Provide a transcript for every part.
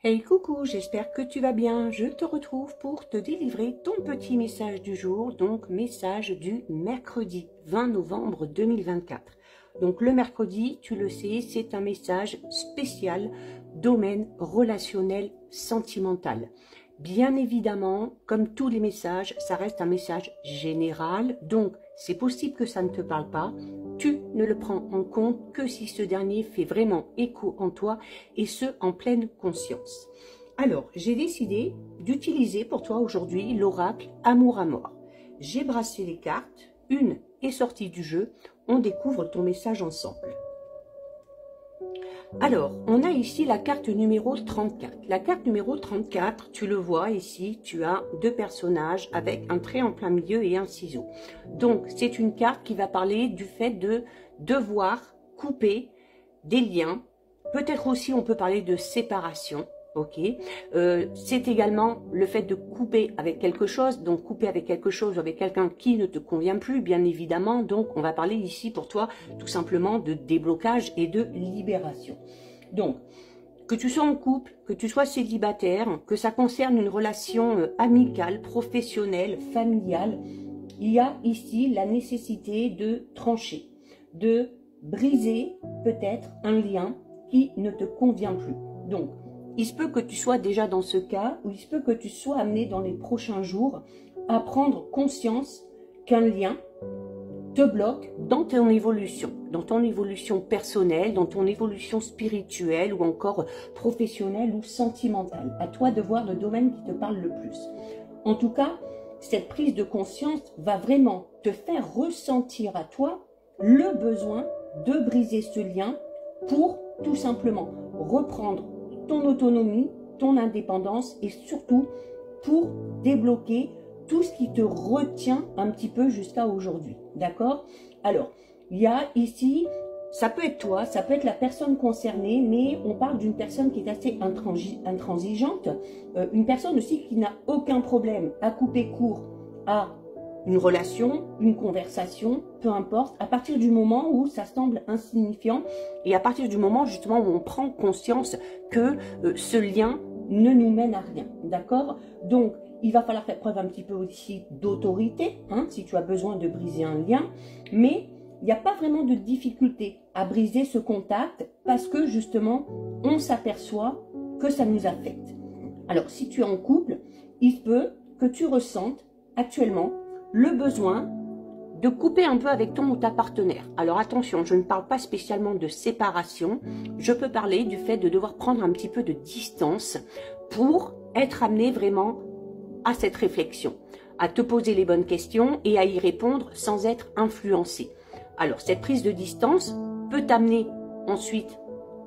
Hey coucou, j'espère que tu vas bien. Je te retrouve pour te délivrer ton petit message du jour, donc message du mercredi 20 novembre 2024. Donc le mercredi, tu le sais, c'est un message spécial domaine relationnel sentimental. Bien évidemment, comme tous les messages, ça reste un message général, donc c'est possible que ça ne te parle pas. Tu ne le prends en compte que si ce dernier fait vraiment écho en toi et ce, en pleine conscience. Alors, j'ai décidé d'utiliser pour toi aujourd'hui l'oracle Amour à mort. J'ai brassé les cartes, une est sortie du jeu, on découvre ton message ensemble. Alors, on a ici la carte numéro 34. La carte numéro 34, tu le vois ici, tu as deux personnages avec un trait en plein milieu et un ciseau. Donc, c'est une carte qui va parler du fait de devoir couper des liens. Peut-être aussi, on peut parler de séparation. Ok, c'est également le fait de couper avec quelque chose, donc couper avec quelque chose, avec quelqu'un qui ne te convient plus, bien évidemment. Donc, on va parler ici pour toi tout simplement de déblocage et de libération. Donc, que tu sois en couple, que tu sois célibataire, que ça concerne une relation amicale, professionnelle, familiale, il y a ici la nécessité de trancher, de briser peut-être un lien qui ne te convient plus. Donc, il se peut que tu sois déjà dans ce cas, ou il se peut que tu sois amené dans les prochains jours à prendre conscience qu'un lien te bloque dans ton évolution personnelle, dans ton évolution spirituelle ou encore professionnelle ou sentimentale. À toi de voir le domaine qui te parle le plus. En tout cas, cette prise de conscience va vraiment te faire ressentir à toi le besoin de briser ce lien pour tout simplement reprendre ton autonomie, ton indépendance et surtout pour débloquer tout ce qui te retient un petit peu jusqu'à aujourd'hui. D'accord? Alors, il y a ici, ça peut être toi, ça peut être la personne concernée, mais on parle d'une personne qui est assez intransigeante, une personne aussi qui n'a aucun problème à couper court à une relation, une conversation, peu importe, à partir du moment où ça semble insignifiant et à partir du moment justement où on prend conscience que ce lien ne nous mène à rien, d'accord? Donc, il va falloir faire preuve un petit peu aussi d'autorité, hein, si tu as besoin de briser un lien, mais il n'y a pas vraiment de difficulté à briser ce contact parce que justement, on s'aperçoit que ça nous affecte. Alors, si tu es en couple, il se peut que tu ressentes actuellement le besoin de couper un peu avec ton ou ta partenaire. Alors attention, je ne parle pas spécialement de séparation, je peux parler du fait de devoir prendre un petit peu de distance pour être amené vraiment à cette réflexion, à te poser les bonnes questions et à y répondre sans être influencé. Alors cette prise de distance peut t'amener ensuite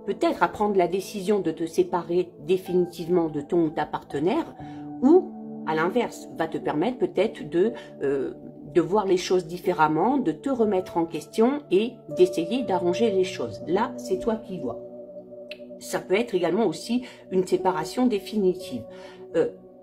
peut-être à prendre la décision de te séparer définitivement de ton ou ta partenaire ou à l'inverse, va te permettre peut-être de voir les choses différemment, de te remettre en question et d'essayer d'arranger les choses. Là, c'est toi qui vois. Ça peut être également aussi une séparation définitive.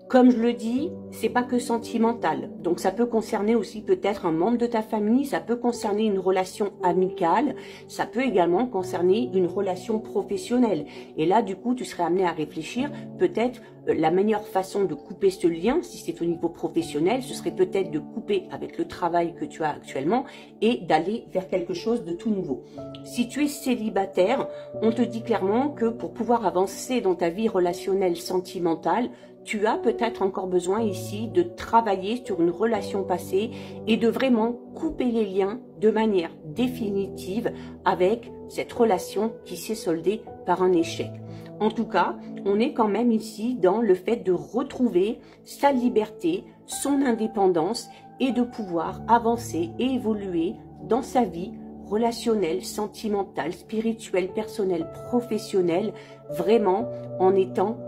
Comme je le dis, c'est pas que sentimental. Donc ça peut concerner aussi peut-être un membre de ta famille, ça peut concerner une relation amicale, ça peut également concerner une relation professionnelle. Et là, du coup, tu serais amené à réfléchir peut-être la meilleure façon de couper ce lien, si c'est au niveau professionnel, ce serait peut-être de couper avec le travail que tu as actuellement et d'aller vers quelque chose de tout nouveau. Si tu es célibataire, on te dit clairement que pour pouvoir avancer dans ta vie relationnelle sentimentale, tu as peut-être encore besoin ici de travailler sur une relation passée et de vraiment couper les liens de manière définitive avec cette relation qui s'est soldée par un échec. En tout cas, on est quand même ici dans le fait de retrouver sa liberté, son indépendance et de pouvoir avancer et évoluer dans sa vie relationnelle, sentimentale, spirituelle, personnelle, professionnelle, vraiment en étant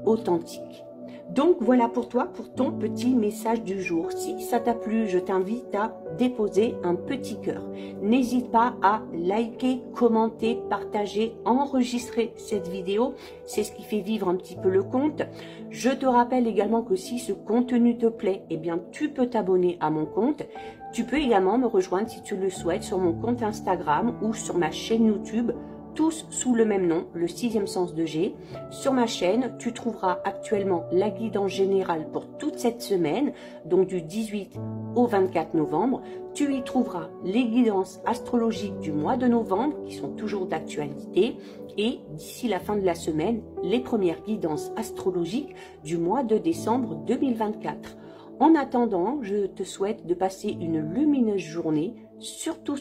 authentique. Donc voilà pour toi, pour ton petit message du jour. Si ça t'a plu, je t'invite à déposer un petit cœur. N'hésite pas à liker, commenter, partager, enregistrer cette vidéo. C'est ce qui fait vivre un petit peu le compte. Je te rappelle également que si ce contenu te plaît, eh bien tu peux t'abonner à mon compte. Tu peux également me rejoindre si tu le souhaites sur mon compte Instagram ou sur ma chaîne YouTube tous sous le même nom, le sixième sens de G. Sur ma chaîne, tu trouveras actuellement la guidance générale pour toute cette semaine, donc du 18 au 24 novembre. Tu y trouveras les guidances astrologiques du mois de novembre, qui sont toujours d'actualité, et d'ici la fin de la semaine, les premières guidances astrologiques du mois de décembre 2024. En attendant, je te souhaite de passer une lumineuse journée. Surtout,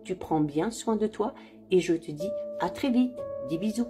tu prends bien soin de toi et je te dis à très vite. Des bisous.